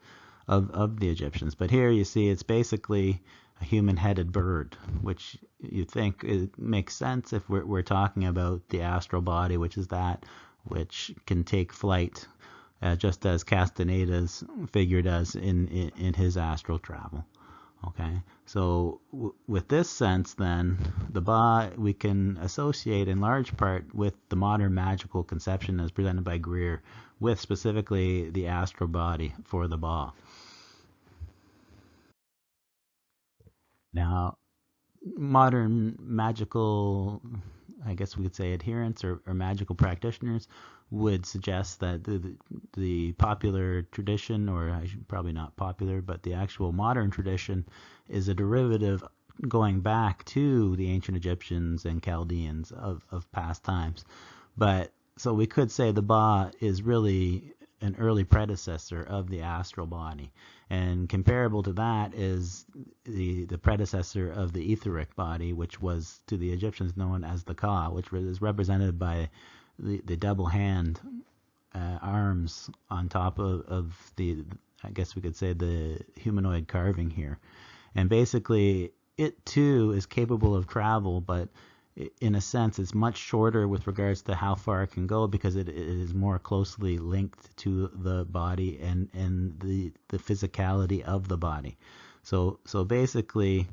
of the Egyptians. But here you see it's basically a human-headed bird, which you think it makes sense if we're talking about the astral body, which is that which can take flight just as Castaneda's figure does in his astral travel. Okay, so with this sense, then the Ba we can associate in large part with the modern magical conception as presented by Greer, with specifically the astral body for the Ba. Now, modern magical, I guess we could say, adherents or magical practitioners would suggest that the popular tradition, or I should probably not popular, but the actual modern tradition is a derivative going back to the ancient Egyptians and Chaldeans of past times. But so we could say the Ba is really an early predecessor of the astral body, and comparable to that is the predecessor of the etheric body, which was to the Egyptians known as the Ka, which is represented by the double hand arms on top of the, I guess we could say, the humanoid carving here. And basically it too is capable of travel, but in a sense it's much shorter with regards to how far it can go, because it is more closely linked to the body and the physicality of the body. So basically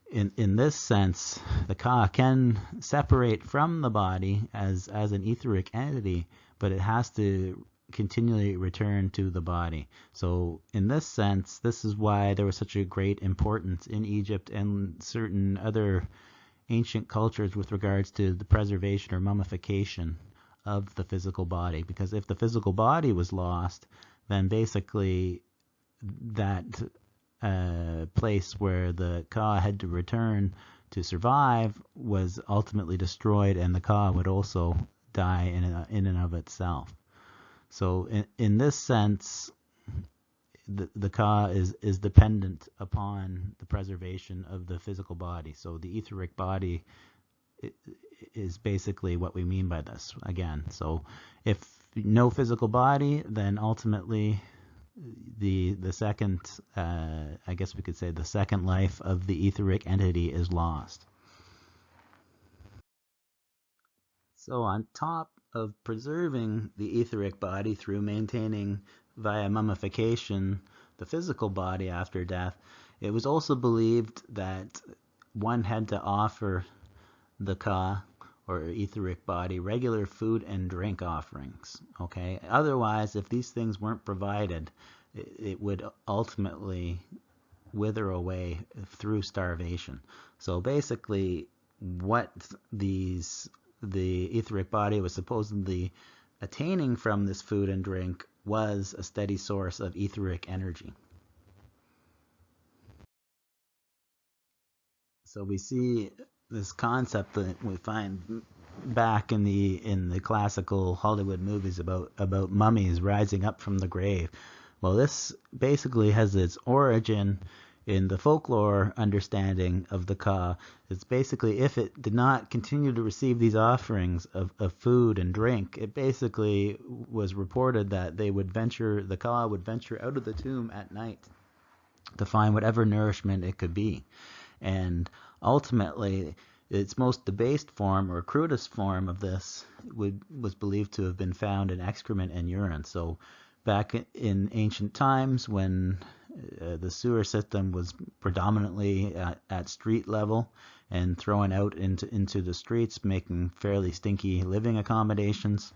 in this sense, the Ka can separate from the body as an etheric entity, but it has to continually return to the body. So in this sense, this is why there was such a great importance in Egypt and certain other ancient cultures with regards to the preservation or mummification of the physical body. Because if the physical body was lost, then basically that place where the Ka had to return to survive was ultimately destroyed, and the Ka would also die in and of itself. So in this sense, the Ka is dependent upon the preservation of the physical body. So the etheric body is basically what we mean by this again. So if no physical body, then ultimately the second, I guess we could say, the second life of the etheric entity is lost. So on top of preserving the etheric body through maintaining via mummification the physical body after death, it was also believed that one had to offer the Ka or etheric body regular food and drink offerings. Okay, otherwise, if these things weren't provided, it would ultimately wither away through starvation. So basically, what the etheric body was supposedly attaining from this food and drink was a steady source of etheric energy. So we see this concept that we find back in the classical Hollywood movies about mummies rising up from the grave. Well, this basically has its origin in the folklore understanding of the Ka. It's basically, if it did not continue to receive these offerings of food and drink, it basically was reported that the Ka would venture out of the tomb at night to find whatever nourishment it could be. And ultimately, its most debased form or crudest form of this was believed to have been found in excrement and urine. So back in ancient times, when the sewer system was predominantly at street level and thrown out into the streets, making fairly stinky living accommodations,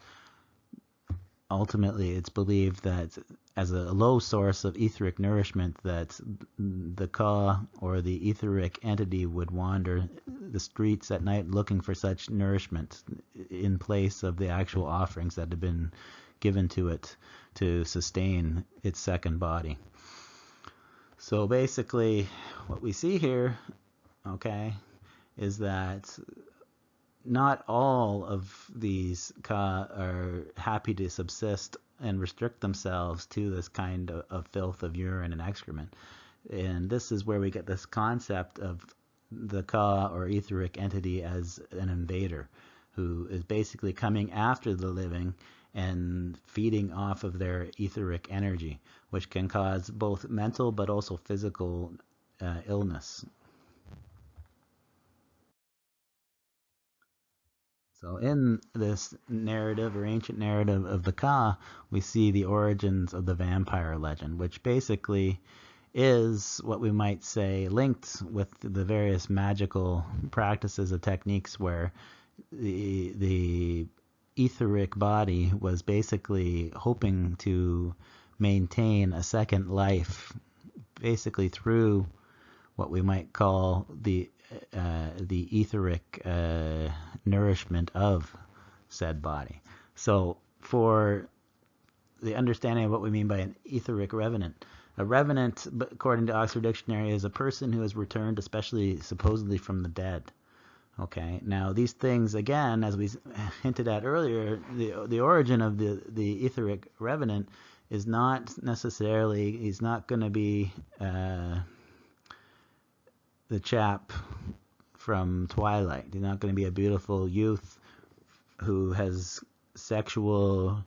ultimately it's believed that as a low source of etheric nourishment, that the Ka or the etheric entity would wander the streets at night looking for such nourishment in place of the actual offerings that had been given to it to sustain its second body. So basically what we see here, okay, is that not all of these Ka are happy to subsist and restrict themselves to this kind of filth of urine and excrement. And this is where we get this concept of the Ka or etheric entity as an invader who is basically coming after the living and feeding off of their etheric energy, which can cause both mental but also physical illness. So in this narrative or ancient narrative of the Ka, we see the origins of the vampire legend, which basically is what we might say linked with the various magical practices or techniques where the etheric body was basically hoping to maintain a second life, basically through what we might call the etheric nourishment of said body. So for the understanding of what we mean by an etheric revenant, a revenant, according to Oxford Dictionary, is a person who has returned, especially supposedly from the dead. Okay, now these things, again, as we hinted at earlier, the origin of the etheric revenant is not necessarily, he's not going to be the chap from Twilight. He's not going to be a beautiful youth who has sexual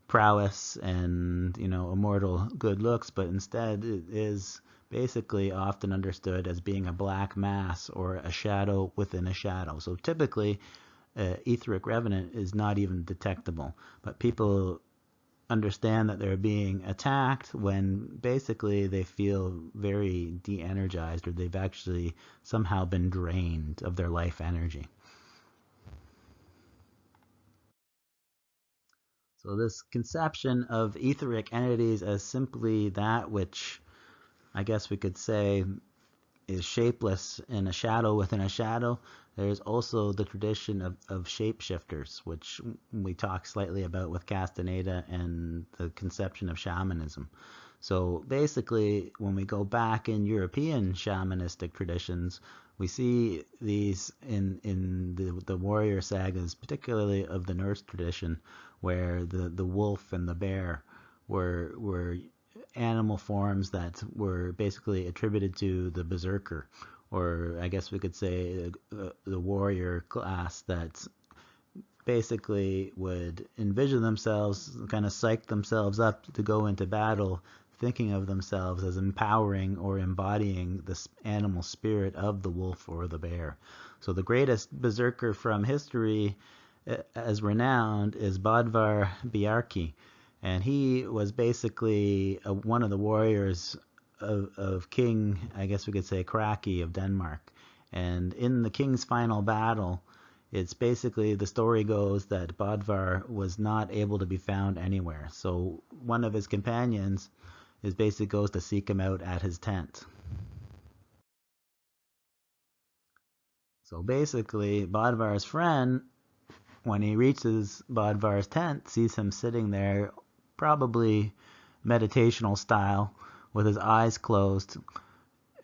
prowess and, immortal good looks, but instead it is basically often understood as being a black mass or a shadow within a shadow. So typically, etheric revenant is not even detectable, but people understand that they're being attacked when basically they feel very de-energized, or they've actually somehow been drained of their life energy. So this conception of etheric entities as simply that which I guess we could say is shapeless in a shadow within a shadow. There's also the tradition of shapeshifters, which we talk slightly about with Castaneda and the conception of shamanism. So basically, when we go back in European shamanistic traditions, we see these in the warrior sagas, particularly of the Norse tradition, where the wolf and the bear were animal forms that were basically attributed to the berserker, or I guess we could say the warrior class that basically would envision themselves, kind of psych themselves up to go into battle, thinking of themselves as empowering or embodying the animal spirit of the wolf or the bear. So the greatest berserker from history, as renowned, is Bodvar Bjarki. And he was basically one of the warriors of King, I guess we could say, Kraki of Denmark. And in the king's final battle, it's basically, the story goes that Bodvar was not able to be found anywhere. So one of his companions basically goes to seek him out at his tent. So basically, Bodvar's friend, when he reaches Bodvar's tent, sees him sitting there, probably meditational style, with his eyes closed,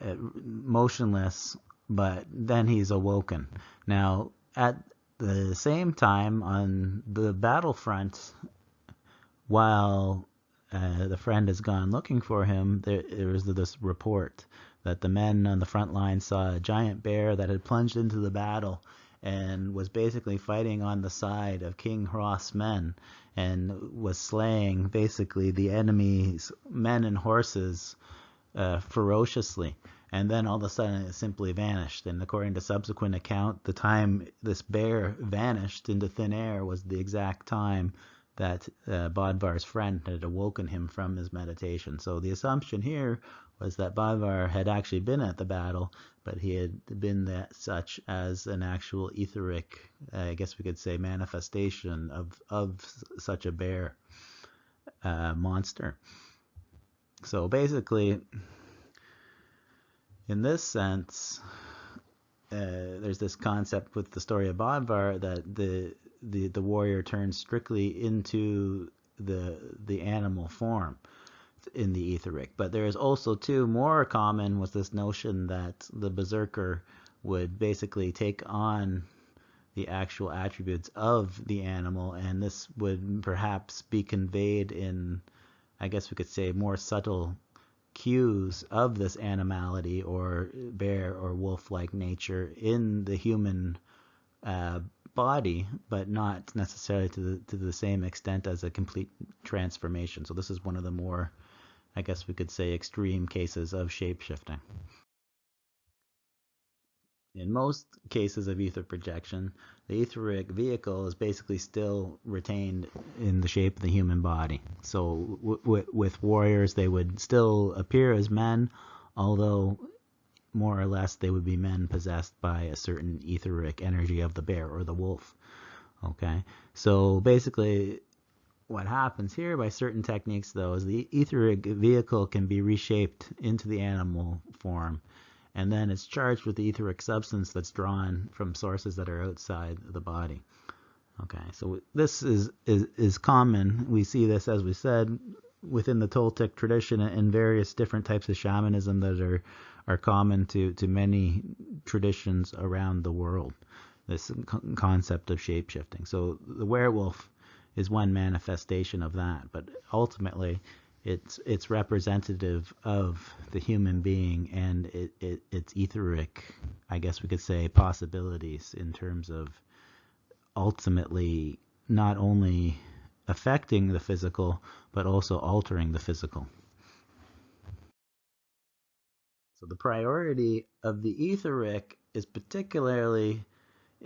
motionless, but then he's awoken. Now, at the same time, on the battlefront, while the friend has gone looking for him, there was this report that the men on the front line saw a giant bear that had plunged into the battle and was basically fighting on the side of King Hroth's men and was slaying basically the enemy's men and horses ferociously. And then all of a sudden it simply vanished. And according to subsequent account, the time this bear vanished into thin air was the exact time that Bodvar's friend had awoken him from his meditation. So the assumption here was that Bodvar had actually been at the battle, but he had been that such as an actual etheric, I guess we could say, manifestation of such a bear monster. So basically, in this sense, there's this concept with the story of Bodvar that the warrior turns strictly into the animal form in the etheric. But there is also, too, more common was this notion that the berserker would basically take on the actual attributes of the animal, and this would perhaps be conveyed in, I guess we could say, more subtle cues of this animality or bear or wolf-like nature in the human body, but not necessarily to the same extent as a complete transformation. So this is one of the more, I guess we could say, extreme cases of shape-shifting. In most cases of ether projection, the etheric vehicle is basically still retained in the shape of the human body. So with warriors, they would still appear as men, although more or less they would be men possessed by a certain etheric energy of the bear or the wolf. Okay, so basically what happens here by certain techniques, though, is the etheric vehicle can be reshaped into the animal form, and then it's charged with the etheric substance that's drawn from sources that are outside the body. Okay, so this is common. We see this, as we said, within the Toltec tradition and various different types of shamanism that are common to many traditions around the world. This concept of shapeshifting. So the werewolf is one manifestation of that, but ultimately it's representative of the human being and its etheric, I guess we could say, possibilities in terms of ultimately not only affecting the physical but also altering the physical. So the priority of the etheric is particularly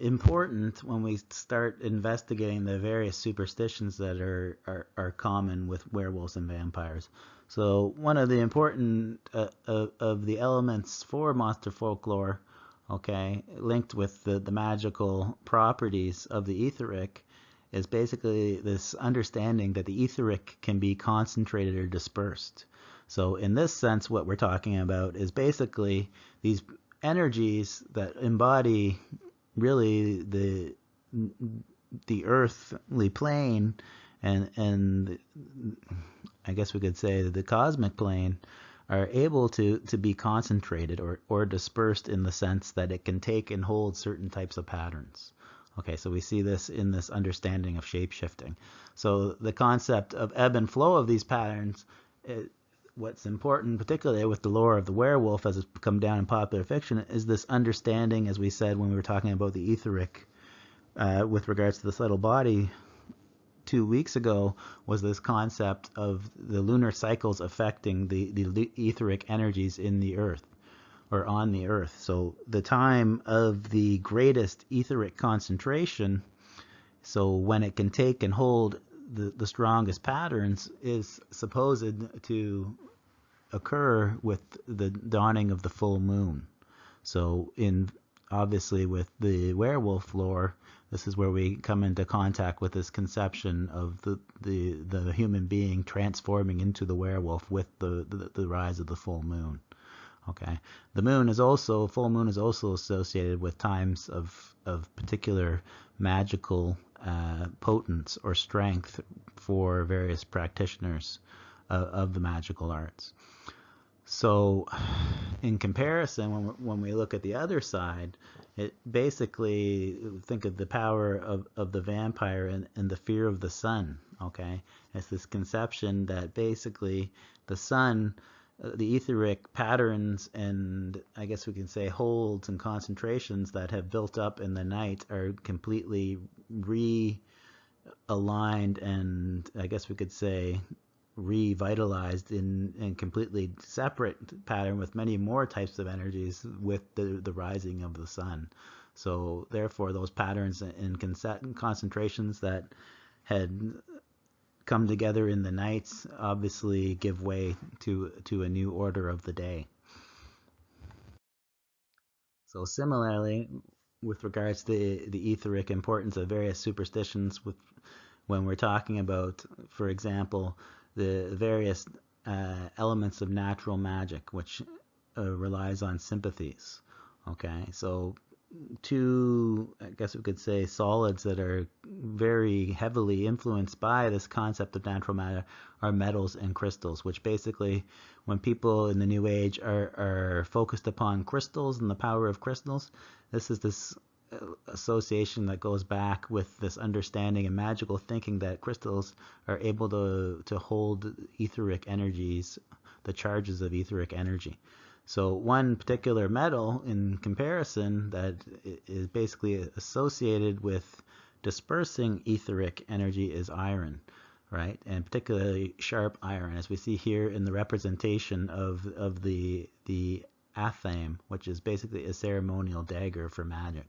important when we start investigating the various superstitions that are common with werewolves and vampires. So one of the important of the elements for monster folklore, okay, linked with the magical properties of the etheric, is basically this understanding that the etheric can be concentrated or dispersed. So in this sense, what we're talking about is basically these energies that embody really the earthly plane and I guess we could say the cosmic plane are able to be concentrated or dispersed in the sense that it can take and hold certain types of patterns. Okay, so we see this in this understanding of shape-shifting. So the concept of ebb and flow of these patterns, what's important, particularly with the lore of the werewolf as it's come down in popular fiction, is this understanding, as we said when we were talking about the etheric with regards to the subtle body 2 weeks ago, was this concept of the lunar cycles affecting the etheric energies in the earth or on the earth. So the time of the greatest etheric concentration, so when it can take and hold the strongest patterns, is supposed to occur with the dawning of the full moon. So obviously with the werewolf lore, this is where we come into contact with this conception of the human being transforming into the werewolf with the rise of the full moon. Okay, full moon is also associated with times of particular magical potence or strength for various practitioners of the magical arts. So in comparison, when we look at the other side, it basically, think of the power of the vampire and the fear of the sun. Okay, it's this conception that basically the sun, the etheric patterns and I guess we can say holds and concentrations that have built up in the night are completely realigned and I guess we could say revitalized in completely separate pattern with many more types of energies with the rising of the sun. So therefore those patterns and concentrations that had come together in the nights obviously give way to a new order of the day. So similarly, with regards to the etheric importance of various superstitions, when we're talking about, for example, the various elements of natural magic, which relies on sympathies. Okay, so two, I guess we could say, solids that are very heavily influenced by this concept of natural matter are metals and crystals, which basically, when people in the New Age are focused upon crystals and the power of crystals, this is this association that goes back with this understanding and magical thinking that crystals are able to hold etheric energies, the charges of etheric energy. So one particular metal in comparison that is basically associated with dispersing etheric energy is iron, right? And particularly sharp iron, as we see here in the representation of the athame, which is basically a ceremonial dagger for magic.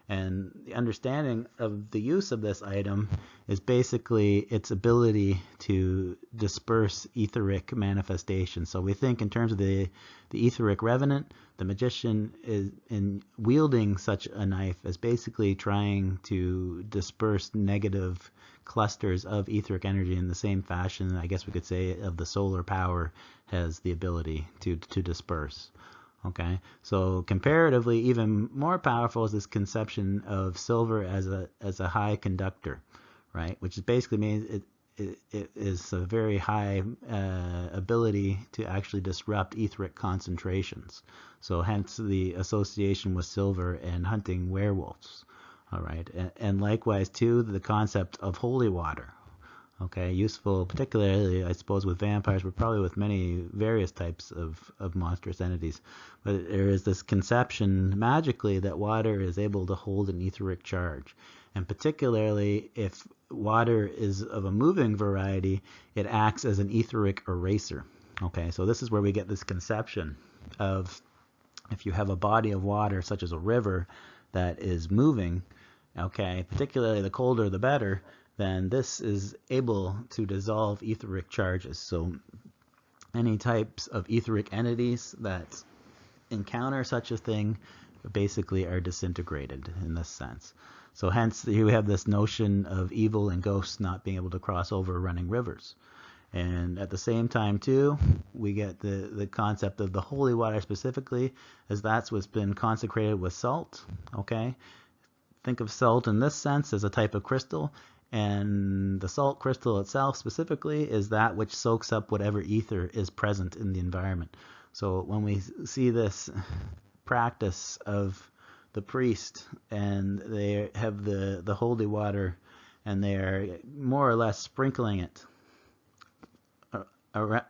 And the understanding of the use of this item is basically its ability to disperse etheric manifestation. So we think in terms of the etheric revenant, the magician is in wielding such a knife as basically trying to disperse negative clusters of etheric energy in the same fashion, I guess we could say, of the solar power has the ability to disperse. Okay, so comparatively, even more powerful is this conception of silver as a high conductor, right? Which is basically means it is a very high ability to actually disrupt etheric concentrations. So hence the association with silver and hunting werewolves. All right, and likewise too the concept of holy water. Okay, useful particularly, I suppose, with vampires, but probably with many various types of monstrous entities. But there is this conception magically that water is able to hold an etheric charge. And particularly if water is of a moving variety, it acts as an etheric eraser. Okay, so this is where we get this conception of if you have a body of water, such as a river, that is moving, okay, particularly the colder the better, then this is able to dissolve etheric charges. So any types of etheric entities that encounter such a thing basically are disintegrated in this sense. So hence here we have this notion of evil and ghosts not being able to cross over running rivers. And at the same time too, we get the concept of the holy water specifically, as that's what's been consecrated with salt. Okay, think of salt in this sense as a type of crystal. And the salt crystal itself specifically is that which soaks up whatever ether is present in the environment. So when we see this practice of the priest and they have the holy water and they are more or less sprinkling it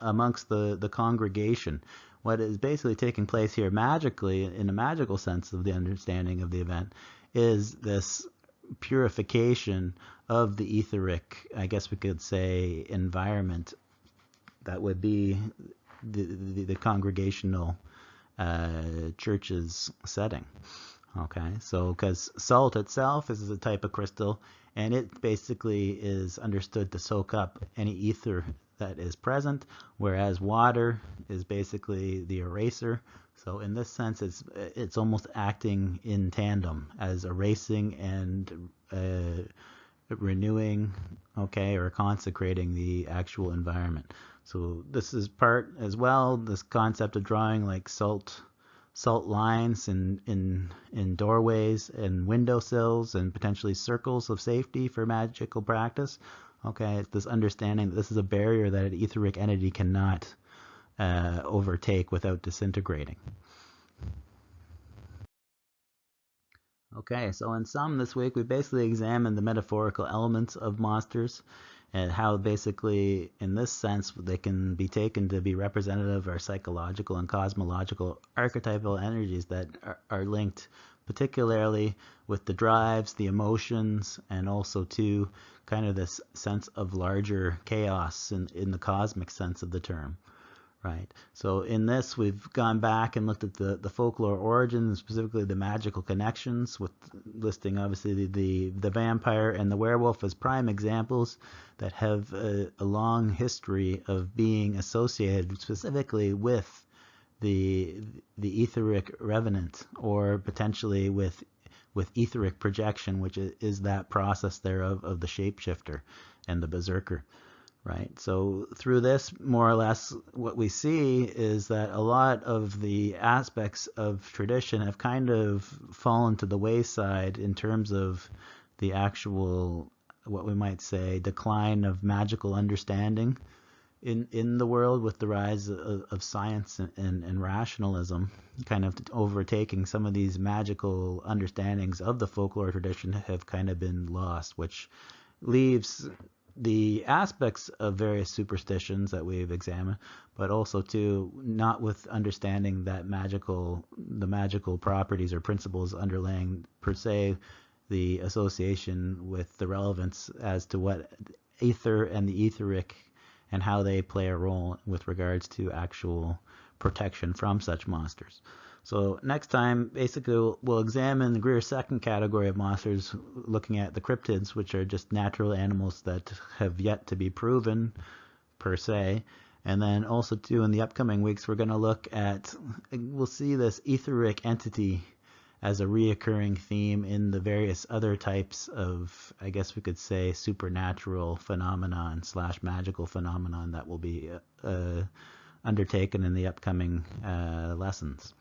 amongst the congregation, what is basically taking place here magically, in a magical sense of the understanding of the event, is this purification of the etheric, I guess we could say, environment that would be the congregational church's setting. Okay, so because salt itself is a type of crystal, and it basically is understood to soak up any ether that is present, whereas water is basically the eraser. So in this sense, it's almost acting in tandem as erasing and renewing, okay, or consecrating the actual environment. So this is part as well, this concept of drawing like salt lines in doorways and windowsills and potentially circles of safety for magical practice. Okay, it's this understanding that this is a barrier that an etheric entity cannot overtake without disintegrating. Okay, so in sum, this week we basically examined the metaphorical elements of monsters and how basically, in this sense, they can be taken to be representative of psychological and cosmological archetypal energies that are linked particularly with the drives, the emotions, and also to kind of this sense of larger chaos in the cosmic sense of the term. Right. So in this, we've gone back and looked at the folklore origins, specifically the magical connections, with listing obviously the vampire and the werewolf as prime examples that have a long history of being associated specifically with the etheric revenant, or potentially with etheric projection, which is that process there of the shapeshifter and the berserker. Right. So through this, more or less, what we see is that a lot of the aspects of tradition have kind of fallen to the wayside in terms of the actual, what we might say, decline of magical understanding in the world, with the rise of science and rationalism kind of overtaking some of these magical understandings of the folklore tradition have kind of been lost, which leaves the aspects of various superstitions that we've examined, but also too not with understanding that the magical properties or principles underlying per se the association with the relevance as to what ether and the etheric and how they play a role with regards to actual protection from such monsters. So next time, basically, we'll examine Greer's second category of monsters, looking at the cryptids, which are just natural animals that have yet to be proven, per se. And then also, too, in the upcoming weeks, we're going to look at, we'll see this etheric entity as a reoccurring theme in the various other types of, I guess we could say, supernatural phenomenon / magical phenomenon that will be undertaken in the upcoming lessons.